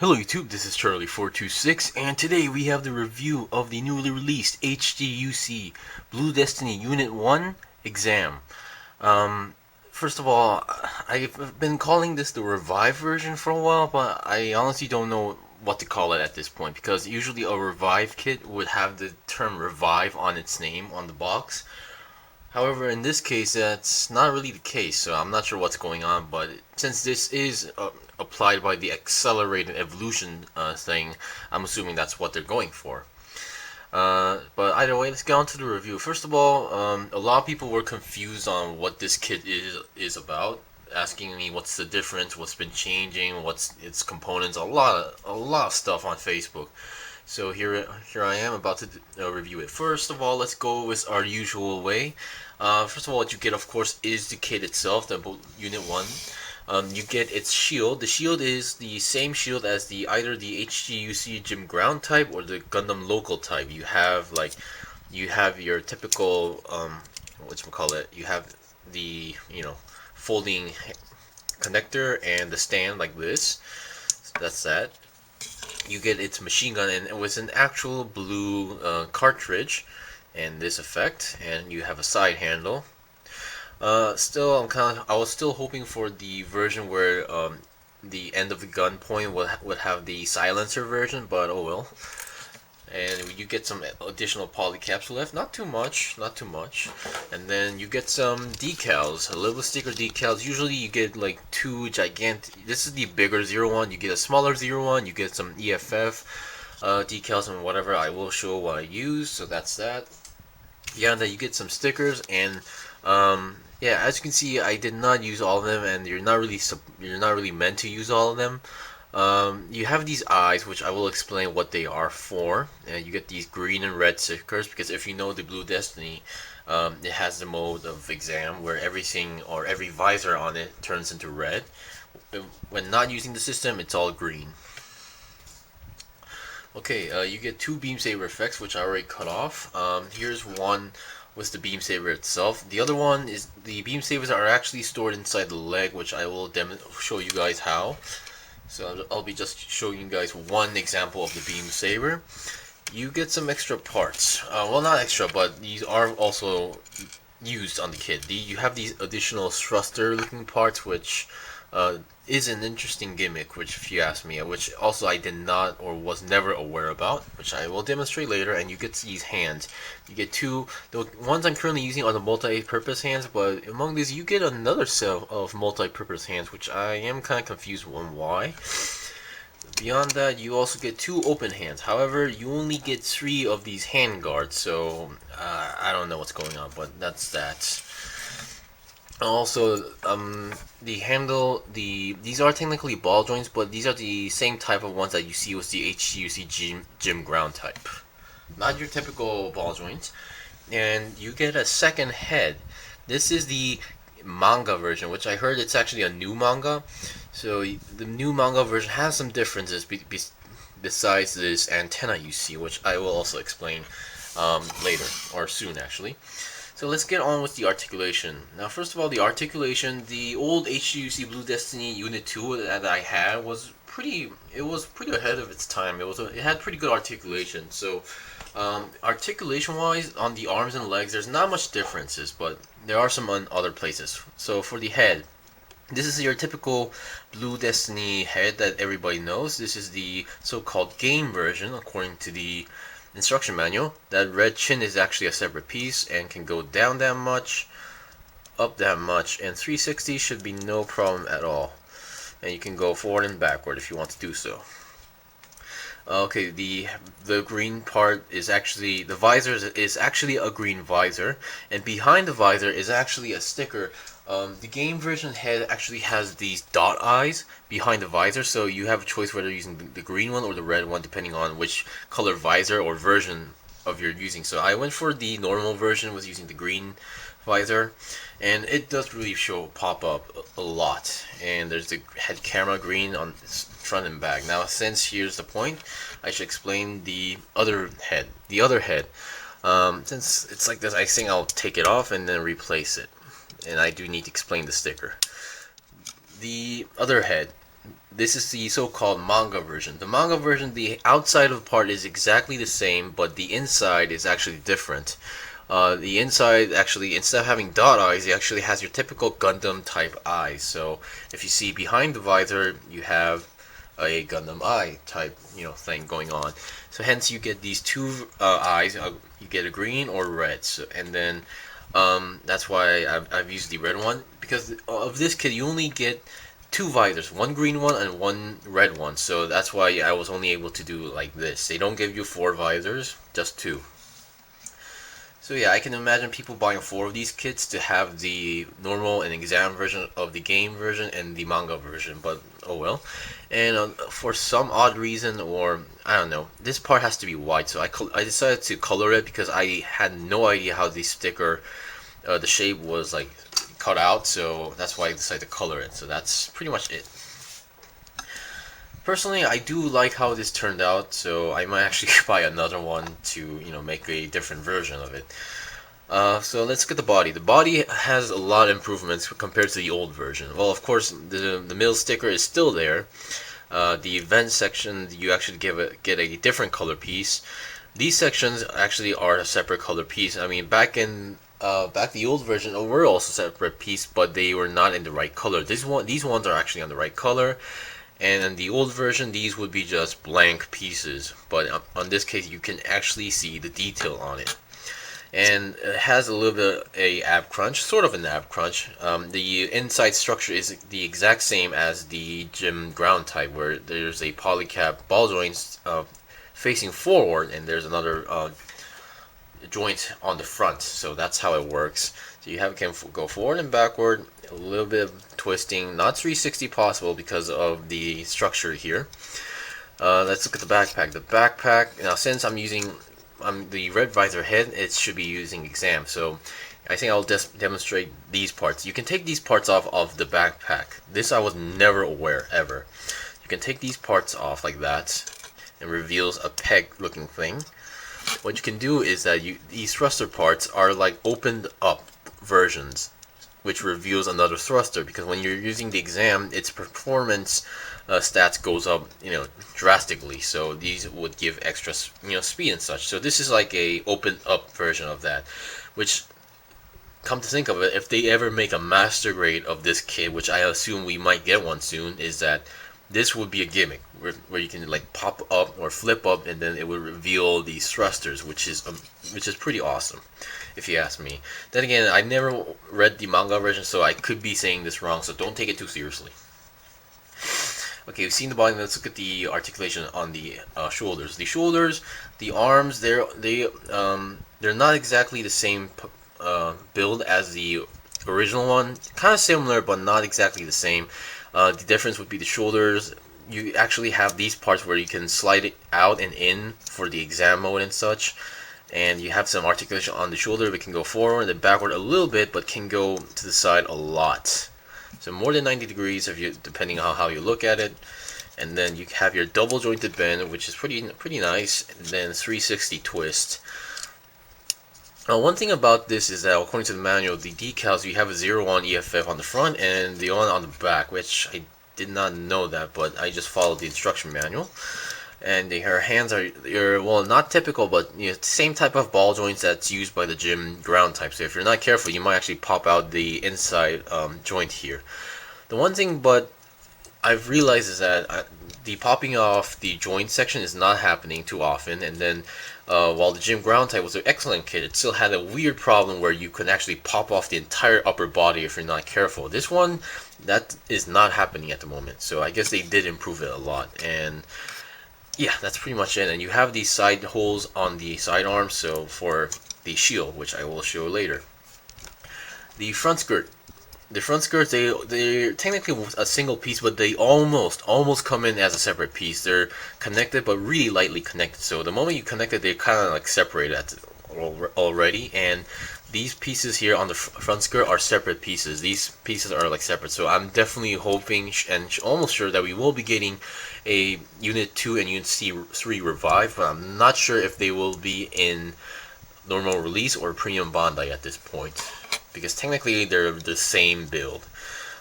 Hello YouTube, this is Charlie426, and today we have the review of the newly released HGUC Blue Destiny Unit 1 exam. First of all, I've been calling this the Revive version for a while, but I honestly don't know what to call it at this point, because usually a Revive kit would have the term Revive on its name on the box. However, in this case, that's not really the case, so I'm not sure what's going on, but since this is applied by the accelerated evolution thing, I'm assuming that's what they're going for. But either way, let's get on to the review. First of all, a lot of people were confused on what this kit is about, asking me what's the difference, what's been changing, what's its components, a lot of stuff on Facebook. So here I am about to review it. First of all, let's go with our usual way. First of all, what you get, of course, is the kit itself, the Unit 1. You get its shield. The shield is the same shield as either the HGUC Gym Ground type or the Gundam Local type. You have your typical whatchamacallit, you have the folding connector and the stand like this. So that's that. You get its machine gun and with an actual blue cartridge and this effect, and you have a side handle. Still, I was still hoping for the version where the end of the gun point would have the silencer version, but oh well. And you get some additional poly capsule left, not too much, and then you get some decals, a little sticker decals. Usually you get like two gigantic, this is the bigger 01, you get a smaller 01, you get some EFF decals and whatever. I will show what I use, so that's that. Yeah, and then you get some stickers, and yeah, as you can see, I did not use all of them, and you're not really meant to use all of them. You have these eyes, which I will explain what they are for, and you get these green and red stickers, because if you know the Blue Destiny, it has the mode of exam where everything or every visor on it turns into red. When not using the system, it's all green. Okay, you get two beam saber effects, which I already cut off. Here's one with the beam saber itself. The other one is the beam sabers are actually stored inside the leg, which I will show you guys how. So I'll be just showing you guys one example of the beam saber. You get some extra parts. Well, not extra, but these are also used on the kit. You have these additional thruster looking parts, which is an interesting gimmick, which if you ask me, which also I did not or was never aware about, which I will demonstrate later. And you get these hands. You get two. The ones I'm currently using are the multi-purpose hands, but among these you get another set of multi-purpose hands, which I am kind of confused on why. Beyond that, you also get two open hands. However, you only get 3 of these hand guards, so I don't know what's going on, but that's that. Also, the handle, these are technically ball joints, but these are the same type of ones that you see with the HGUC Gym Ground type. Not your typical ball joints. And you get a second head. This is the manga version, which I heard it's actually a new manga. So the new manga version has some differences besides this antenna you see, which I will also explain later, or soon actually. So let's get on with the articulation. Now, first of all, the articulation, the old HGUC Blue Destiny Unit 2 that I had was pretty ahead of its time. It had pretty good articulation. So articulation wise, on the arms and legs, there's not much differences, but there are some on other places. So for the head, this is your typical Blue Destiny head that everybody knows. This is the so-called game version according to the instruction manual. That red chin is actually a separate piece and can go down that much, up that much, and 360 should be no problem at all. And you can go forward and backward if you want to do so. Okay, the green part is actually, the visor is actually a green visor, and behind the visor is actually a sticker. The game version head actually has these dot eyes behind the visor, so you have a choice whether you're using the green one or the red one, depending on which color visor or version of you're using. So I went for the normal version, was using the green visor, and it does really pop up a lot. And there's the head camera green on front and back. Now, since here's the point, I should explain the other head. Since it's like this, I think I'll take it off and then replace it. And I do need to explain the sticker. The other head, This is the so-called manga version. The manga version, the outside of the part is exactly the same, but the inside is actually different. The inside actually, instead of having dot eyes, it actually has your typical Gundam type eyes. So if you see behind the visor, you have a Gundam eye type, thing going on. So hence you get these two eyes. You get a green or red. So, and then that's why I've used the red one, because of this kit you only get two visors, one green one and one red one. So that's why I was only able to do like this. They don't give you 4 visors, just 2. So yeah, I can imagine people buying 4 of these kits to have the normal and exam version of the game version and the manga version, but oh well. And for some odd reason, or I don't know, this part has to be white, so I decided to color it because I had no idea how the sticker, the shape was like cut out, so that's why I decided to color it. So that's pretty much it. Personally, I do like how this turned out, so I might actually buy another one to, make a different version of it. So let's get the body. The body has a lot of improvements compared to the old version. Well, of course, the middle sticker is still there. The vent section, you actually get a different color piece. These sections actually are a separate color piece. I mean, back the old version were also separate piece, but they were not in the right color. These ones are actually on the right color. And in the old version, these would be just blank pieces, but on this case, you can actually see the detail on it. And it has a little bit of a ab crunch, sort of an ab crunch. The inside structure is the exact same as the gym ground type, where there's a polycap ball joints facing forward, and there's another joint on the front. So that's how it works. So you can go forward and backward, a little bit of twisting, not 360 possible because of the structure here. Let's look at the backpack. The backpack, now since I'm using the red visor head, it should be using exam. So I think I'll just demonstrate these parts. You can take these parts off of the backpack. This I was never aware, ever. You can take these parts off like that, and reveals a peg looking thing. What you can do is that these thruster parts are like opened up versions, which reveals another thruster, because when you're using the exam, its performance stats goes up, drastically. So these would give extra, speed and such. So this is like a opened up version of that, which, come to think of it, if they ever make a master grade of this kit, which I assume we might get one soon, is that this would be a gimmick where you can like pop up or flip up, and then it would reveal these thrusters, which is pretty awesome, if you ask me. Then again, I never read the manga version, so I could be saying this wrong, so don't take it too seriously. Okay, we've seen the body. Let's look at the articulation on the shoulders. The shoulders, the arms, they're not exactly the same build as the original one. Kind of similar, but not exactly the same. The difference would be the shoulders. You actually have these parts where you can slide it out and in for the exam mode and such. And you have some articulation on the shoulder. It can go forward and backward a little bit, but can go to the side a lot. So more than 90 degrees, depending on how you look at it. And then you have your double jointed bend, which is pretty nice. And then 360 twist. Now, one thing about this is that according to the manual, the decals, you have a 01 EFF on the front and the one on the back, which I did not know that, but I just followed the instruction manual. And her hands are, well, not typical, but same type of ball joints that's used by the gym ground type. So if you're not careful, you might actually pop out the inside joint here. The one thing, but I've realized is that the popping off the joint section is not happening too often, and then while the gym ground type was an excellent kit, it still had a weird problem where you could actually pop off the entire upper body if you're not careful. This one, that is not happening at the moment, so I guess they did improve it a lot. And yeah, that's pretty much it. And you have these side holes on the side arms, so for the shield, which I will show later. The front skirt. The front skirts, they're technically a single piece, but they almost come in as a separate piece. They're connected, but really lightly connected. So the moment you connect it, they're kind of like separated already. And these pieces here on the front skirt are separate pieces. These pieces are like separate. So I'm definitely hoping and almost sure that we will be getting a Unit 2 and Unit 3 revived, but I'm not sure if they will be in normal release or premium Bandai at this point, because technically they're the same build.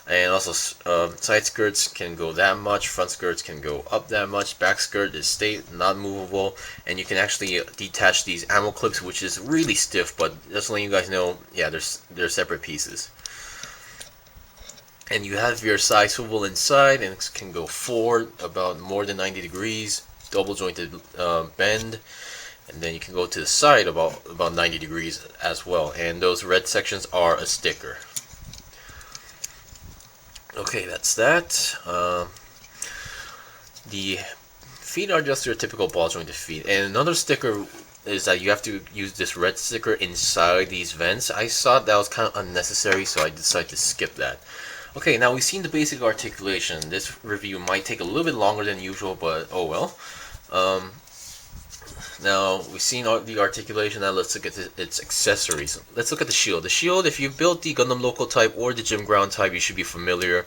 And also side skirts can go that much, front skirts can go up that much, back skirt is not movable, and you can actually detach these ammo clips, which is really stiff, but just letting you guys know, yeah, they're separate pieces. And you have your side swivel inside, and it can go forward about more than 90 degrees, double jointed bend, and then you can go to the side about 90 degrees as well, and those red sections are a sticker. Okay, that's that. The feet are just your typical ball jointed feet, and another sticker is that you have to use this red sticker inside these vents. I thought that was kind of unnecessary, so I decided to skip that. Okay, now we've seen the basic articulation. This review might take a little bit longer than usual, but oh well. Now we've seen the articulation. Now let's look at its accessories. Let's look at the shield. The shield, if you built the Gundam Local type or the Gym Ground type, you should be familiar.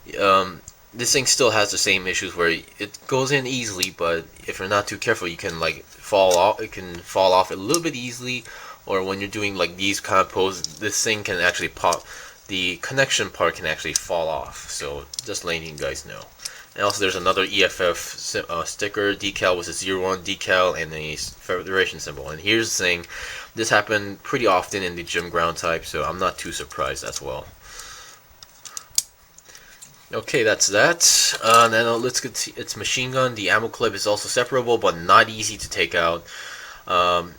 This thing still has the same issues where it goes in easily, but if you're not too careful, you can like fall off. It can fall off a little bit easily, or when you're doing like these kind of poses, this thing can actually pop. The connection part can actually fall off. So just letting you guys know. And also there's another EFF sticker decal with a 01 decal and a Federation symbol. And here's the thing, this happened pretty often in the Gym Ground type, so I'm not too surprised as well. Okay, that's that. Now let's get to its machine gun. The ammo clip is also separable, but not easy to take out.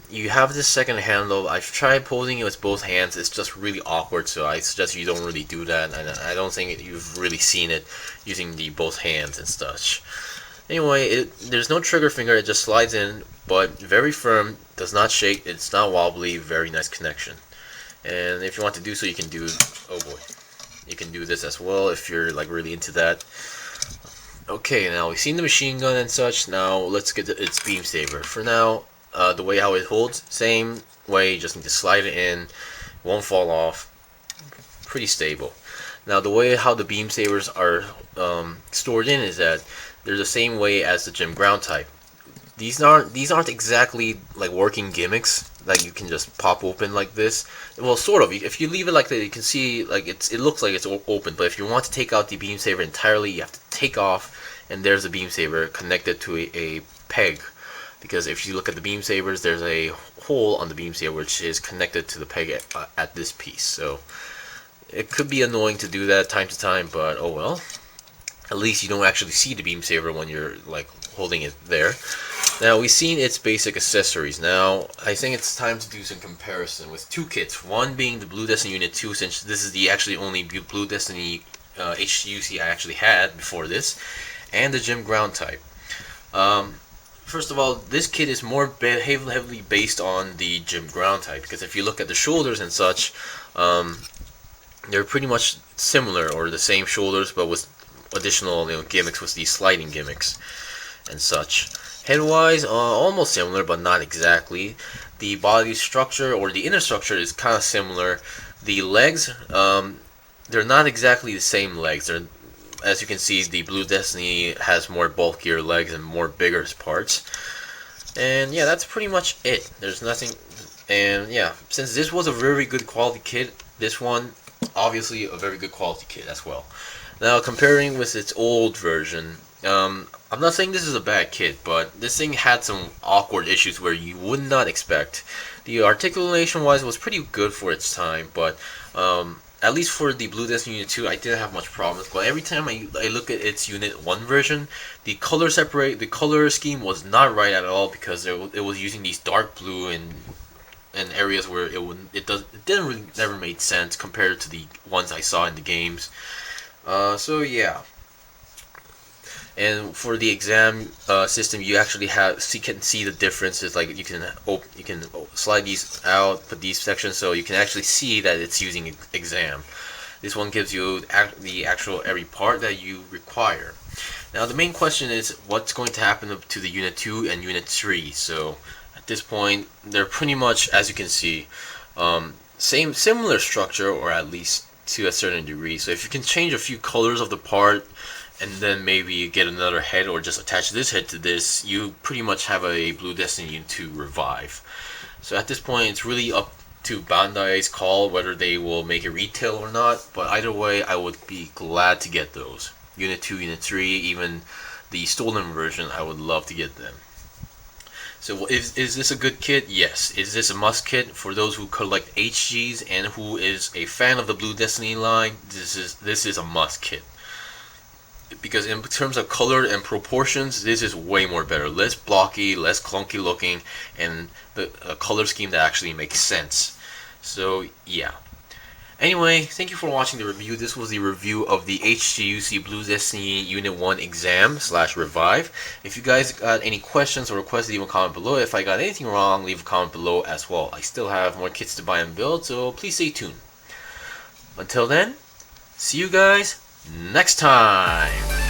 You have this second handle. I've tried holding it with both hands. It's just really awkward, so I suggest you don't really do that. And I don't think you've really seen it using the both hands and such. Anyway, there's no trigger finger. It just slides in, but very firm. Does not shake. It's not wobbly. Very nice connection. And if you want to do so, you can do. Oh boy, you can do this as well if you're like really into that. Okay, now we've seen the machine gun and such. Now let's get to its beam saber. For now. The way how it holds, same way, you just need to slide it in, won't fall off, pretty stable. Now the way how the beam sabers are stored in is that they're the same way as the Gym Ground type. These aren't exactly like working gimmicks that you can just pop open like this. Well, sort of. If you leave it like that, you can see like it looks like it's open. But if you want to take out the beam saber entirely, you have to take off, and there's a beam saber connected to a peg. Because if you look at the beam sabers, there's a hole on the beam saber which is connected to the peg at this piece. So it could be annoying to do that time to time, but oh well. At least you don't actually see the beam saber when you're like holding it there. Now we've seen its basic accessories. Now I think it's time to do some comparison with two kits. One being the Blue Destiny Unit 2, since this is the actually only Blue Destiny HGUC I actually had before this, and the Gym Ground type. First of all, this kit is more heavily based on the Gym Ground type, because if you look at the shoulders and such, they're pretty much similar or the same shoulders, but with additional gimmicks, with these sliding gimmicks and such. Head-wise, almost similar, but not exactly. The body structure or the inner structure is kind of similar. The legs, they're not exactly the same legs. They're, as you can see, the Blue Destiny has more bulkier legs and more bigger parts. And yeah, that's pretty much it. There's nothing. And yeah, since this was a very good quality kit, this one, obviously a very good quality kit as well. Now, comparing with its old version, I'm not saying this is a bad kit, but this thing had some awkward issues where you would not expect. The articulation-wise was pretty good for its time, but at least for the Blue Destiny Unit 2, I didn't have much problems. But every time I look at its Unit 1 version, the color scheme was not right at all, because it was using these dark blue in areas where it didn't really never made sense compared to the ones I saw in the games. So yeah. And for the exam system, you actually can see the differences. Like you can slide these out, put these sections, so you can actually see that it's using exam. This one gives you the actual every part that you require. Now the main question is what's going to happen to the Unit 2 and Unit 3. So at this point, they're pretty much, as you can see, similar structure, or at least to a certain degree. So if you can change a few colors of the part, and then maybe get another head, or just attach this head to this, you pretty much have a Blue Destiny Unit 2 revive. So at this point, it's really up to Bandai's call whether they will make it retail or not, but either way I would be glad to get those. Unit 2, Unit 3, even the stolen version, I would love to get them. So is this a good kit? Yes. Is this a must kit for those who collect HGs and who is a fan of the Blue Destiny line? This is a must kit. Because in terms of color and proportions, this is way more better. Less blocky, less clunky looking, and a color scheme that actually makes sense. So yeah. Anyway, thank you for watching the review. This was the review of the HGUC Blue Destiny Unit 1 exam / revive. If you guys got any questions or requests, leave a comment below. If I got anything wrong, leave a comment below as well. I still have more kits to buy and build, so please stay tuned. Until then, see you guys next time.